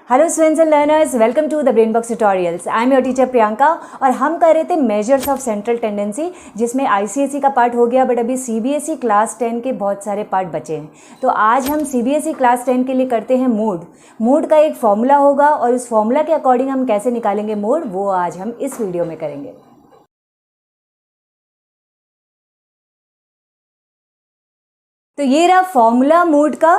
Hello students and learners, welcome to the Brainbox tutorials. I am your teacher Priyanka और हम कर रहे थे मेजर्स ऑफ सेंट्रल टेंडेंसी, जिसमें I.C.S.E का पार्ट हो गया, बट अभी C.B.S.E क्लास 10 के बहुत सारे पार्ट बचे हैं। तो आज हम C.B.S.E क्लास 10 के लिए करते हैं मोड का एक फॉर्मूला होगा और उस फॉर्मूला के अकॉर्डिंग हम कैसे निकालेंगे मोड, वो आज हम इस वीडियो में करेंगे। तो ये रहा फॉर्मूला मोड का।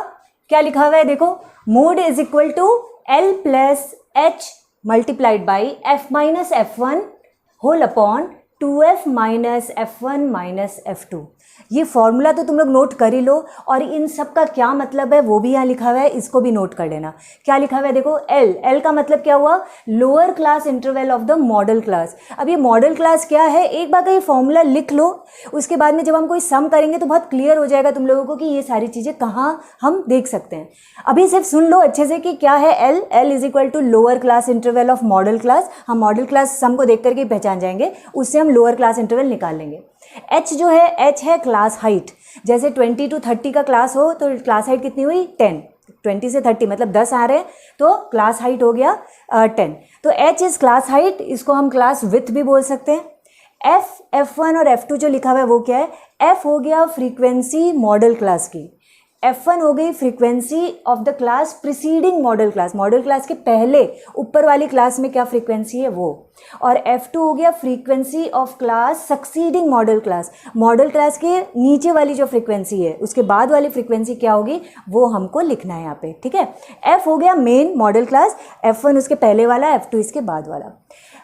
क्या लिखा हुआ है देखो, mode is equal to L plus H multiplied by F minus F1 whole upon 2F minus F1 minus F2। ये फॉर्मूला तो तुम लोग नोट कर ही लो, और इन सब का क्या मतलब है वो भी यहाँ लिखा हुआ है, इसको भी नोट कर लेना। क्या लिखा हुआ है देखो, L का मतलब क्या हुआ, lower class interval of the modal class. अब ये मॉडल क्लास क्या है, एक बार का ये फॉर्मूला लिख लो, उसके बाद में जब हम कोई सम करेंगे तो बहुत क्लियर हो जाएगा तुम लोगों को कि ये सारी चीज़ें कहाँ हम देख सकते हैं। अभी सिर्फ सुन लो अच्छे से कि क्या है L is equal to lower class interval of modal class. हम मॉडल क्लास सम को देख करके पहचान जाएंगे, उससे हम लोअर क्लास इंटरवल निकाल लेंगे। H जो है, H है क्लास हाइट। जैसे 20 to 30 का क्लास हो तो क्लास हाइट कितनी हुई 10, 20 से 30 मतलब 10 आ रहे हैं, तो क्लास हाइट हो गया 10। तो H इज क्लास हाइट, इसको हम क्लास विथ भी बोल सकते हैं। F1 और F2 जो लिखा हुआ है वो क्या है, F हो गया फ्रीक्वेंसी मॉडल क्लास की, F1 हो गई frequency of the class preceding model class, model class के पहले ऊपर वाली क्लास में क्या फ्रीक्वेंसी है वो, और F2 हो गया frequency of class succeeding model class, model class के नीचे वाली जो फ्रीक्वेंसी है उसके बाद वाली फ्रीक्वेंसी क्या होगी वो हमको लिखना है यहाँ पे, ठीक है। F हो गया मेन मॉडल क्लास, F1 उसके पहले वाला, F2 इसके बाद वाला।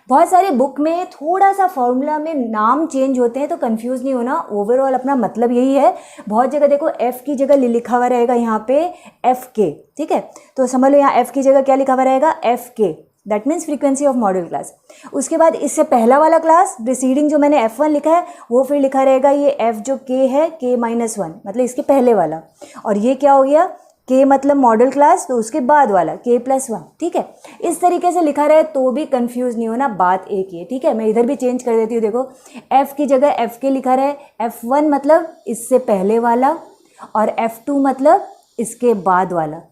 बहुत सारे बुक में थोड़ा सा फॉर्मूला में नाम चेंज होते हैं तो कंफ्यूज नहीं होना, ओवरऑल अपना मतलब यही है। बहुत जगह देखो F की जगह लिखा हुआ रहेगा यहाँ पे FK, ठीक है, तो समझ लो यहाँ F की जगह क्या लिखा हुआ रहेगा FK, that means frequency of modal class. उसके बाद इससे पहला वाला क्लास प्रीसीडिंग जो मैंने F1 लिखा है वो फिर लिखा रहेगा ये F जो K है K माइनस 1 मतलब इसके पहले वाला, और ये क्या हो गया K मतलब मॉडल क्लास तो उसके बाद वाला K प्लस 1, ठीक है। इस तरीके से लिखा रहे तो भी कंफ्यूज नहीं होना, बात एक ही है, ठीक है। मैं इधर भी चेंज कर देती हूँ, देखो F की जगह FK लिखा रहे, F1 मतलब इससे पहले वाला और F2 मतलब इसके बाद वाला।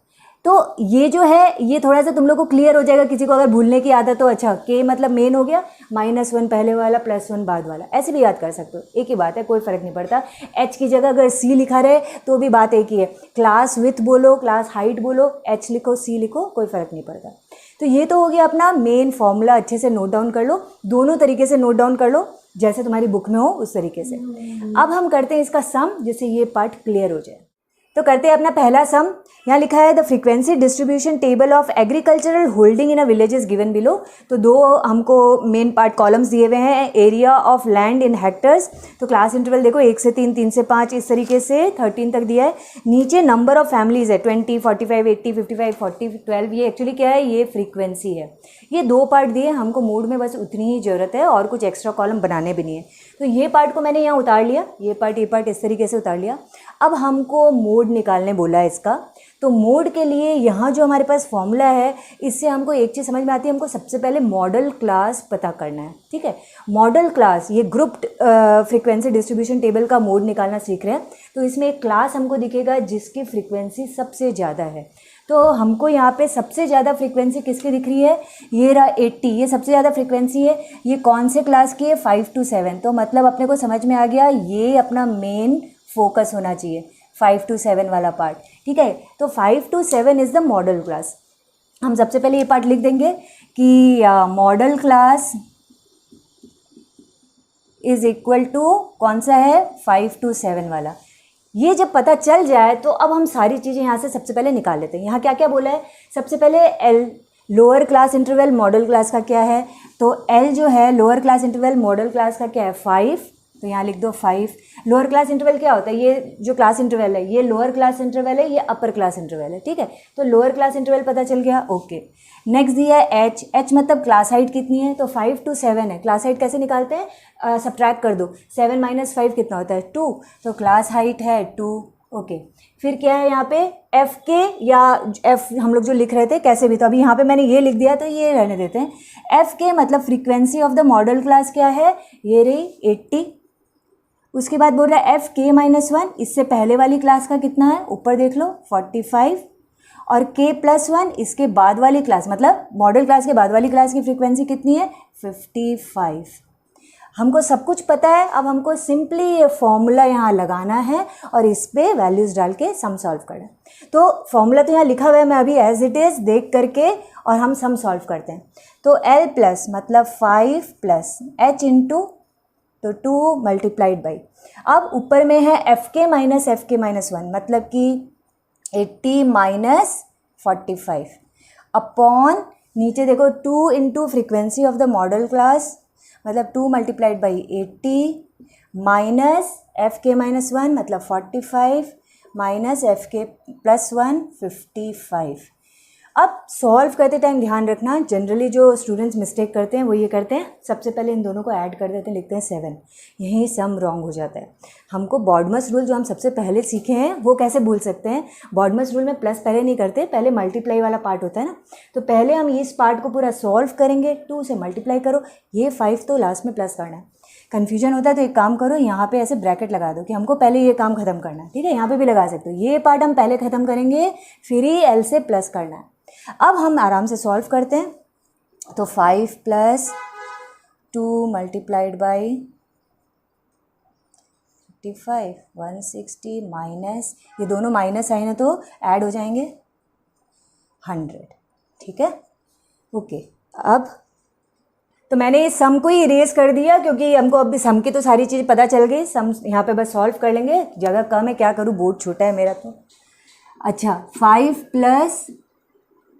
तो ये जो है ये थोड़ा सा तुम लोग को क्लियर हो जाएगा, किसी को अगर भूलने की आदत हो। अच्छा, K मतलब मेन हो गया, -1 पहले वाला +1 बाद वाला, ऐसे भी याद कर सकते हो, एक ही बात है, कोई फ़र्क नहीं पड़ता। H की जगह अगर C लिखा रहे तो भी बात एक ही है, क्लास विथ बोलो क्लास हाइट बोलो, H लिखो C लिखो, कोई फ़र्क नहीं पड़ता। तो ये तो हो गया अपना मेन फॉर्मूला, अच्छे से नोट डाउन कर लो, दोनों तरीके से नोट डाउन कर लो जैसे तुम्हारी बुक में हो उस तरीके से। अब हम करते हैं इसका सम, जिससे ये पार्ट क्लियर हो जाए। तो करते हैं अपना पहला सम। यहाँ लिखा है the frequency distribution table of agricultural holding in a village is given below. तो दो हमको मेन पार्ट कॉलम्स दिए हुए हैं, area of land in hectares, तो क्लास इंटरवल देखो 1 से 3, 3 से 5, इस तरीके से 13 तक दिया है। नीचे नंबर ऑफ फैमिलीज है 20, 45, 80, 55, 40, 12, ये एक्चुअली क्या है, ये फ्रीक्वेंसी है। ये दो पार्ट दिए, हमको मोड में बस उतनी ही ज़रूरत है और कुछ एक्स्ट्रा कॉलम बनाने भी नहीं है। तो ये पार्ट को मैंने यहाँ उतार लिया, ये पार्ट इस तरीके से उतार लिया। अब हमको मोड निकालने बोला है इसका, तो मोड के लिए यहाँ जो हमारे पास फॉर्मूला है इससे हमको एक चीज़ समझ में आती है, हमको सबसे पहले मॉडल क्लास पता करना है, ठीक है। मॉडल क्लास, ये ग्रुप्ड फ्रीक्वेंसी डिस्ट्रीब्यूशन टेबल का मोड निकालना सीख रहे हैं, तो इसमें एक क्लास हमको दिखेगा जिसकी फ्रीक्वेंसी सबसे ज़्यादा है। तो हमको यहाँ पे सबसे ज़्यादा फ्रीक्वेंसी किसकी दिख रही है, ये रहा 80, ये सबसे ज़्यादा फ्रीक्वेंसी है। ये कौन से क्लास की है, 5 to 7, तो मतलब अपने को समझ में आ गया ये अपना मेन फोकस होना चाहिए, 5 to 7 वाला पार्ट, ठीक है। तो 5 to 7 is the modal class. हम सबसे पहले ये पार्ट लिख देंगे कि modal class is equal to कौन सा है, 5 to 7 वाला। ये जब पता चल जाए तो अब हम सारी चीज़ें यहाँ से सबसे पहले निकाल लेते हैं। यहाँ क्या क्या बोला है, सबसे पहले L lower class interval model class का क्या है, तो L जो है lower class interval model class का क्या है 5, तो यहाँ लिख दो 5। लोअर क्लास इंटरवल क्या होता है, ये जो क्लास इंटरवल है ये लोअर क्लास इंटरवल है, ये अपर क्लास इंटरवल है, ठीक है। तो लोअर क्लास इंटरवल पता चल गया, ओके। नेक्स्ट दिया है H मतलब क्लास हाइट कितनी है, तो 5 to 7 है। क्लास हाइट कैसे निकालते हैं, सब्ट्रैक्ट कर दो, 7 - 5 कितना होता है 2, तो क्लास हाइट है 2, ओके। फिर क्या है यहाँ पे FK या F हम लोग जो लिख रहे थे कैसे भी, तो अभी यहाँ पे मैंने ये लिख दिया तो ये रहने देते हैं। FK मतलब frequency of the modal class क्या है, ये रही 80। उसके बाद बोल रहा है FK - 1, इससे पहले वाली क्लास का कितना है, ऊपर देख लो 45, और k+1 इसके बाद वाली क्लास, मतलब मॉडल क्लास के बाद वाली क्लास की फ्रीक्वेंसी कितनी है? 55। हमको सब कुछ पता है, अब हमको सिंपली ये फॉर्मूला यहाँ लगाना है और इस पर वैल्यूज़ डाल के सम सॉल्व करना है। तो फॉर्मूला तो यहाँ लिखा हुआ है, मैं अभी एज इट इज़ देख करके और हम सम सॉल्व करते हैं। तो L प्लस मतलब 5 प्लस H इंटू तो 2 मल्टीप्लाइड बाई, अब ऊपर में है FK माइनस FK माइनस 1 मतलब कि 80 माइनस 45 अपॉन नीचे देखो 2 into frequency of the modal class मतलब 2 multiplied by 80 minus FK minus 1 मतलब 45 माइनस FK प्लस 1 55। अब सॉल्व करते टाइम ध्यान रखना, जनरली जो स्टूडेंट्स मिस्टेक करते हैं वो ये करते हैं, सबसे पहले इन दोनों को ऐड कर देते हैं, लिखते हैं 7, यहीं सम रॉन्ग हो जाता है। हमको बॉडमस रूल जो हम सबसे पहले सीखे हैं वो कैसे भूल सकते हैं? बॉडमस रूल में प्लस पहले नहीं करते, पहले मल्टीप्लाई वाला पार्ट होता है ना, तो पहले हम इस पार्ट को पूरा सॉल्व करेंगे, 2 से मल्टीप्लाई करो, ये 5 तो लास्ट में प्लस करना है। कन्फ्यूजन होता है तो एक काम करो, यहाँ पे ऐसे ब्रैकेट लगा दो कि हमको पहले ये काम खत्म करना है, ठीक है? यहाँ पे भी लगा सकते हो, ये पार्ट हम पहले ख़त्म करेंगे फिर ही L से प्लस करना है। अब हम आराम से सॉल्व करते हैं, तो 5 प्लस 2 मल्टीप्लाइड बाई 55 160 माइनस, ये दोनों माइनस आए ना तो ऐड हो जाएंगे 100, ठीक है? ओके, अब तो मैंने इस सम को ही इरेज कर दिया क्योंकि हमको अभी सम की तो सारी चीज़ पता चल गई, सम यहाँ पे बस सॉल्व कर लेंगे, जगह कम है, क्या करूँ, बोर्ड छोटा है मेरा तो। अच्छा, 5 plus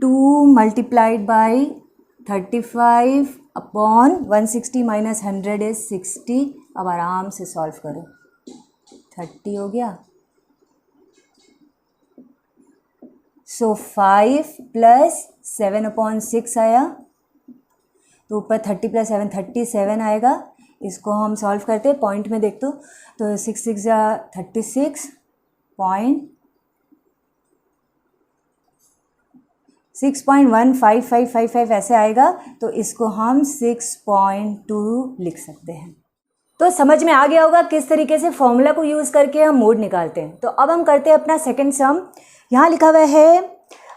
2 multiplied by 35 upon 160 minus 100 is 60। अब आराम से सॉल्व करो, 30 हो गया। सो 5 प्लस 7 अपॉन 6 आया, तो ऊपर 30 प्लस 7 37 आएगा। इसको हम सॉल्व करते हैं, पॉइंट में देख तो 6 6 या 36 पॉइंट 6.15555 ऐसे आएगा, तो इसको हम 6.2 लिख सकते हैं। तो समझ में आ गया होगा किस तरीके से फॉर्मूला को यूज़ करके हम मोड निकालते हैं। तो अब हम करते हैं अपना सेकंड सम। यहाँ लिखा हुआ है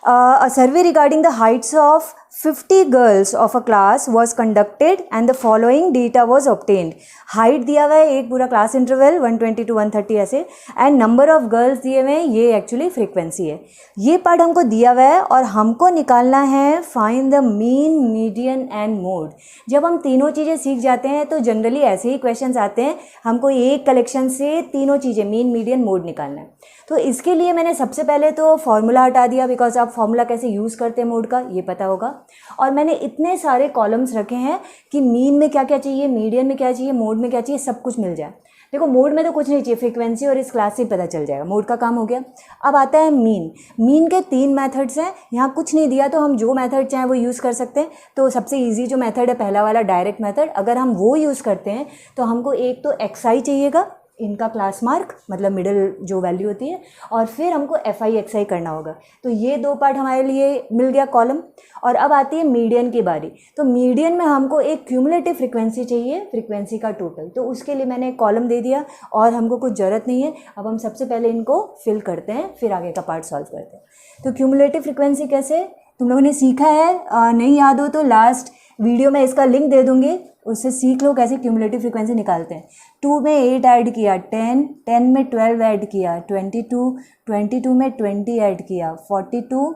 a survey regarding the heights of 50 girls of a class was conducted and the following data was obtained। Height दिया हुआ है एक पूरा क्लास इंटरवल 120 to 130 ऐसे, एंड नंबर ऑफ गर्ल्स दिए हुए हैं, ये एक्चुअली फ्रीक्वेंसी है। ये पार्ट हमको दिया हुआ है और हमको निकालना है find the mean, median and mode. जब हम तीनों चीज़ें सीख जाते हैं तो जनरली ऐसे ही क्वेश्चंस आते हैं, हमको एक कलेक्शन से तीनों चीज़ें मीन, मीडियन, मोड निकालना है। तो इसके लिए मैंने सबसे पहले तो फॉर्मूला हटा दिया, बिकॉज आप फॉर्मूला कैसे यूज़ करते हैं मोड का ये पता होगा। और मैंने इतने सारे कॉलम्स रखे हैं कि मीन में क्या क्या चाहिए, मीडियन में क्या चाहिए, मोड में क्या चाहिए, सब कुछ मिल जाए। देखो मोड में तो कुछ नहीं चाहिए, फ्रीक्वेंसी और इस क्लास से पता चल जाएगा, मोड का काम हो गया। अब आता है मीन। मीन के 3 मेथड्स हैं, यहाँ कुछ नहीं दिया तो हम जो मेथड चाहें वो यूज़ कर सकते हैं। तो सबसे इजी जो मेथड है पहला वाला डायरेक्ट मेथड, अगर हम वो यूज़ करते हैं तो हमको एक तो XI चाहिएगा, इनका क्लास मार्क मतलब मिडिल जो वैल्यू होती है, और फिर हमको FI XI करना होगा। तो ये 2 पार्ट हमारे लिए मिल गया कॉलम। और अब आती है मीडियन की बारी। तो मीडियन में हमको एक क्यूमुलेटिव फ्रीक्वेंसी चाहिए, फ्रीक्वेंसी का टोटल, तो उसके लिए मैंने एक कॉलम दे दिया और हमको कुछ ज़रूरत नहीं है। अब हम सबसे पहले इनको फिल करते हैं, फिर आगे का पार्ट सॉल्व करते हैं। तो क्यूमुलेटिव फ्रीक्वेंसी कैसे तुम लोगों ने सीखा है, नहीं याद हो तो लास्ट वीडियो में इसका लिंक दे दूँगी, उससे सीख लो कैसे क्यूमुलेटिव फ्रीक्वेंसी निकालते हैं। 2 में 8 ऐड किया 10, 10 में 12 ऐड किया 22, 22 में 20 ऐड किया 42,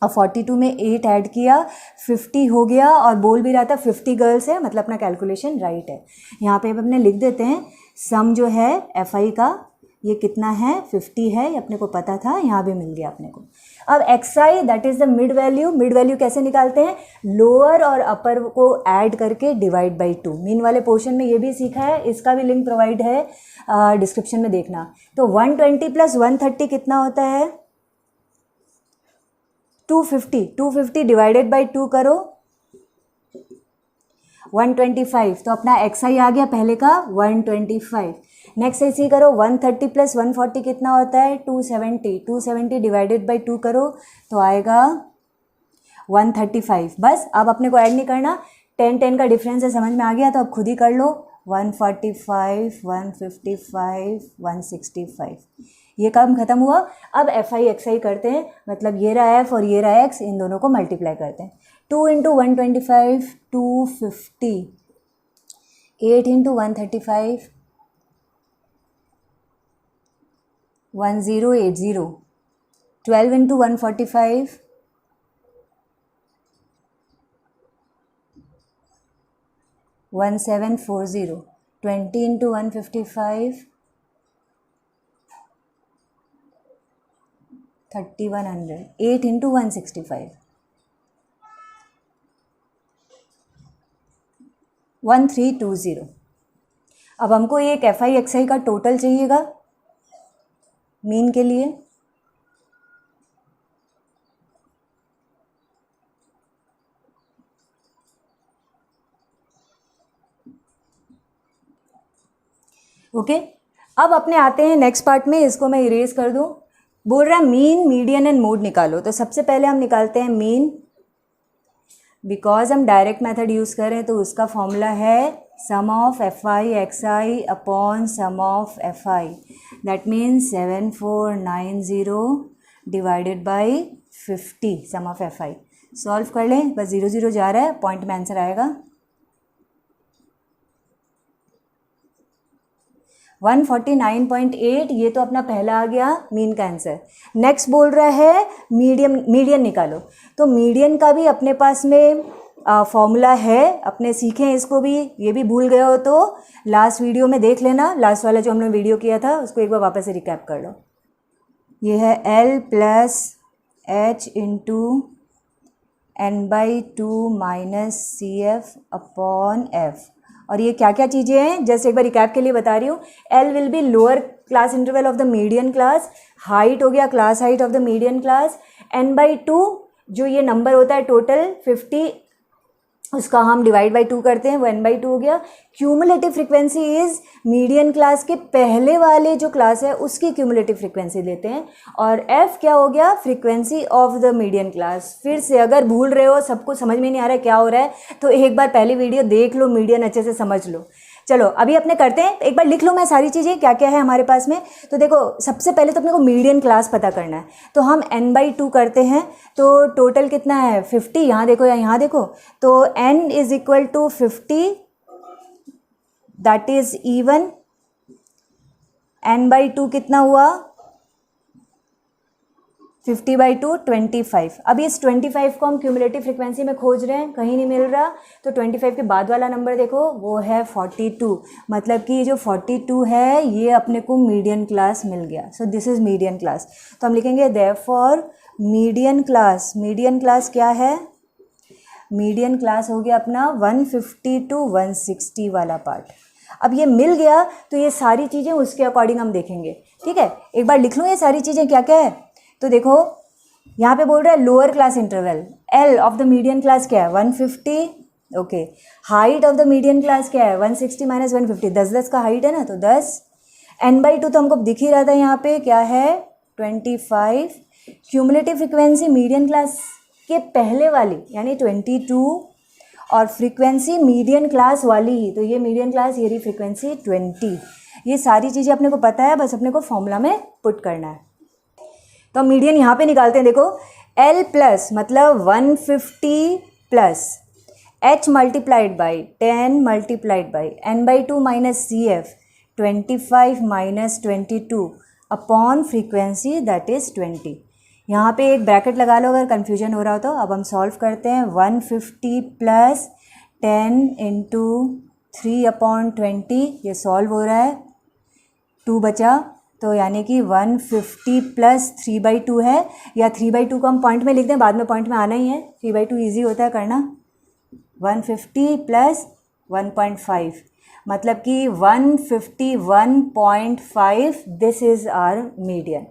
और 42 में 8 ऐड किया 50 हो गया। और बोल भी रहा था 50 गर्ल्स है, मतलब अपना कैलकुलेशन राइट है। यहाँ पे अब अपने लिख देते हैं सम जो है FI का ये कितना है, 50 है, ये अपने को पता था, यहाँ भी मिल गया अपने को। अब XI that is the mid value. Mid value कैसे निकालते हैं, लोअर और अपर को ऐड करके डिवाइड बाई 2। मीन वाले पोर्शन में ये भी सीखा है, इसका भी लिंक प्रोवाइड है डिस्क्रिप्शन में देखना। तो 120 प्लस 130 कितना होता है, 250। 250 डिवाइडेड बाई 2 करो 125, तो अपना XI आ गया पहले का 125। नेक्स्ट ऐसे ही करो 130 प्लस 140 कितना होता है 270। 270 डिवाइडेड बाई 2 करो तो आएगा 135। बस अब अपने को ऐड नहीं करना, 10 का डिफरेंस है, समझ में आ गया तो अब खुद ही कर लो। 145, 155, 165, ये काम खत्म हुआ। अब एफ आई एक्स आई करते हैं, मतलब ये रहा एफ और ये रहा एक्स, इन दोनों को मल्टीप्लाई करते हैं। 2 into 125 250, 8 into 135 1080, 12 into 145 1740, 20 into 155 3100, 8 into 165 1320। अब हमको एक एफ आई एक्स आई का टोटल चाहिएगा मीन के लिए। ओके, अब अपने आते हैं नेक्स्ट पार्ट में, इसको मैं इरेज कर दूं। बोल रहा है मीन, मीडियन एंड मोड निकालो। तो सबसे पहले हम निकालते हैं मीन, बिकॉज हम डायरेक्ट मेथड यूज़ करें तो उसका फॉर्मूला है sum of F I X I upon sum of F I, that means 7490 divided by 50 sum of F I. Solve कर लें, बस 0 0 जा रहा है, पॉइंट में आंसर आएगा 149.8। ये तो अपना पहला आ गया मीन का आंसर। नेक्स्ट बोल रहा है मीडियन निकालो। तो मीडियन का भी अपने पास में फॉर्मूला है, अपने सीखें इसको भी। ये भी भूल गए हो तो लास्ट वीडियो में देख लेना, लास्ट वाला जो हमने वीडियो किया था उसको एक बार वापस से रिकैप कर लो। ये है L plus H into n/2 minus CF upon F। और ये क्या क्या चीज़ें हैं, जस्ट एक बार रिकैप के लिए बता रही हूँ। L will be lower class interval of the median class, height हो गया class height of the median class, n/2 जो ये नंबर होता है टोटल 50, उसका हम डिवाइड बाई 2 करते हैं, वो n/2 हो गया। Cumulative frequency is median class के पहले वाले जो क्लास है उसकी क्यूमुलेटिव फ्रीक्वेंसी लेते हैं। और f क्या हो गया, frequency of the median class. फिर से अगर भूल रहे हो, सबको समझ में नहीं आ रहा है क्या हो रहा है, तो एक बार पहली वीडियो देख लो, मीडियन अच्छे से समझ लो। चलो अभी अपने करते हैं, एक बार लिख लो मैं सारी चीज़ें क्या क्या है हमारे पास में। तो देखो सबसे पहले तो अपने को मीडियन क्लास पता करना है, तो हम n/2 करते हैं। तो टोटल कितना है 50, यहाँ देखो या यहाँ देखो, तो n is equal to 50, that is even. n/2 कितना हुआ 50/2 25। अब इस 25 को हम क्यूमुलेटिव फ्रीक्वेंसी में खोज रहे हैं, कहीं नहीं मिल रहा, तो 25 के बाद वाला नंबर देखो वो है 42। मतलब कि जो 42 है ये अपने को मीडियन क्लास मिल गया। So this is median class. तो हम लिखेंगे therefore median class. Median class क्या है, मीडियन क्लास हो गया अपना 150 to 160 वाला पार्ट। अब ये मिल गया तो ये सारी चीज़ें उसके अकॉर्डिंग हम देखेंगे, ठीक है। एक बार लिख लो ये सारी चीज़ें क्या क्या है। तो देखो यहाँ पे बोल रहा है lower class interval, L of the median class क्या है 150, okay. Height of the median class क्या है 160 माइनस 150, 10 का हाइट है ना, तो 10। n/2 तो हमको दिख ही रहा था यहाँ पे क्या है 25। क्यूमुलेटिव फ्रिक्वेंसी मीडियन क्लास के पहले वाली यानी 22, और फ्रीक्वेंसी मीडियन क्लास वाली ही, तो ये मीडियन क्लास, ये रही फ्रीक्वेंसी 20। ये सारी चीज़ें अपने को पता है, बस अपने को फॉर्मूला में पुट करना है। तो मीडियन यहाँ पे निकालते हैं। देखो L प्लस मतलब 150 plus H multiplied by 10 multiplied by n/2 minus CF 25 minus 22 upon frequency that is 20। यहाँ पे एक ब्रैकेट लगा लो अगर कन्फ्यूजन हो रहा हो तो। अब हम सॉल्व करते हैं। 150 प्लस 10 इंटू 3/20, ये सॉल्व हो रहा है, 2 बचा, तो यानी कि 150 प्लस 3/2 है, या 3/2 को हम पॉइंट में लिख दें, बाद में पॉइंट में आना ही है, 3/2 ईजी होता है करना। 150 प्लस 1.5 मतलब कि 151.5, दिस इज़ आवर मीडियन।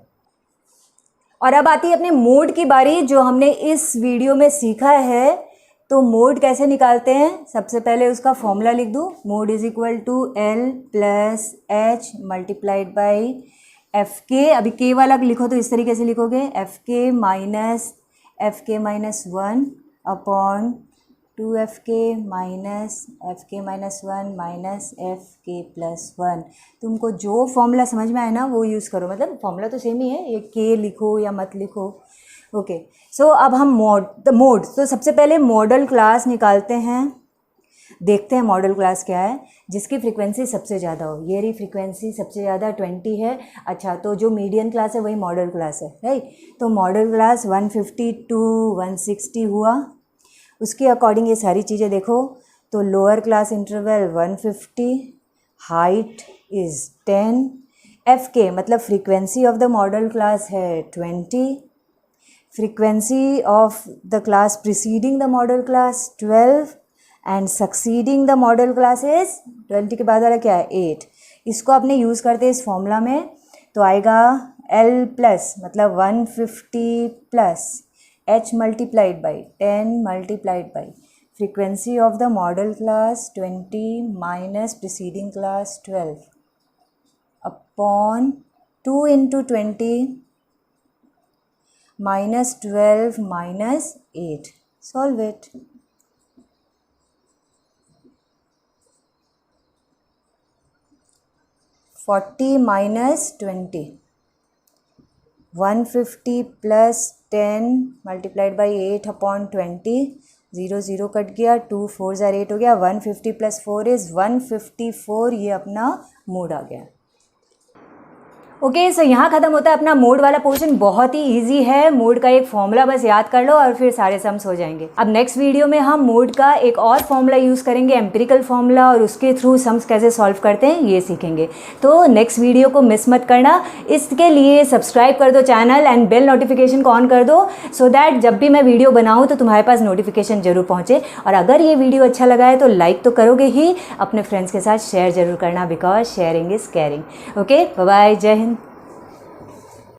और अब आती है अपने मोड की बारी, जो हमने इस वीडियो में सीखा है। तो मोड कैसे निकालते हैं, सबसे पहले उसका फॉर्मूला लिख दूँ। Mode is equal to L plus H multiplied by FK। अभी K वाला लिखो तो इस तरीके से लिखोगे, FK minus 1 upon 2fk minus fk minus 1 minus fk plus 1। तुमको जो फॉर्मूला समझ में आए ना वो यूज़ करो, मतलब फॉर्मूला तो सेम ही है, ये k लिखो या मत लिखो। ओके, सो अब हम मोड तो सबसे पहले मॉडल क्लास निकालते हैं, देखते हैं मॉडल क्लास क्या है जिसकी फ्रीक्वेंसी सबसे ज़्यादा हो। ये रही फ्रीक्वेंसी सबसे ज़्यादा 20 है। अच्छा, तो जो मीडियन क्लास है वही मॉडल क्लास है, राइट। तो मॉडल क्लास 150 to 160 हुआ। उसके अकॉर्डिंग ये सारी चीज़ें देखो, तो lower class interval 150, height is 10, fk मतलब frequency of the modal class है 20, frequency of the class preceding the modal class 12 and succeeding the modal class is 20 के बाद वाला क्या है 8। इसको आपने यूज़ करते इस फॉर्मूला में तो आएगा L प्लस मतलब 150 plus H multiplied by 10 multiplied by frequency of the modal class 20 minus preceding class 12 upon 2 into 20 minus 12 minus 8। Solve it. Forty minus 20, 150 plus 10 multiplied by 8 upon 20, 0 0 cut गया, 2 4 ज़ार 8 हो गया, 150 plus 4 is 154। ये अपना mode आ गया। Okay, सो यहाँ ख़त्म होता है अपना मोड वाला पोर्शन। बहुत ही इजी है, मोड का एक फॉर्मूला बस याद कर लो और फिर सारे सम्स हो जाएंगे। अब नेक्स्ट वीडियो में हम मोड का एक और फॉर्मूला यूज़ करेंगे, एम्पिरिकल फॉर्मूला, और उसके थ्रू सम्स कैसे सॉल्व करते हैं ये सीखेंगे। तो नेक्स्ट वीडियो को मिस मत करना। इसके लिए सब्सक्राइब कर दो चैनल एंड बेल नोटिफिकेशन को ऑन कर दो, सो दैट जब भी मैं वीडियो बनाऊँ तो तुम्हारे पास नोटिफिकेशन जरूर पहुँचे। और अगर ये वीडियो अच्छा लगा है तो लाइक तो करोगे ही, अपने फ्रेंड्स के साथ शेयर जरूर करना, because sharing is caring. Okay, bye bye, जय हिंद।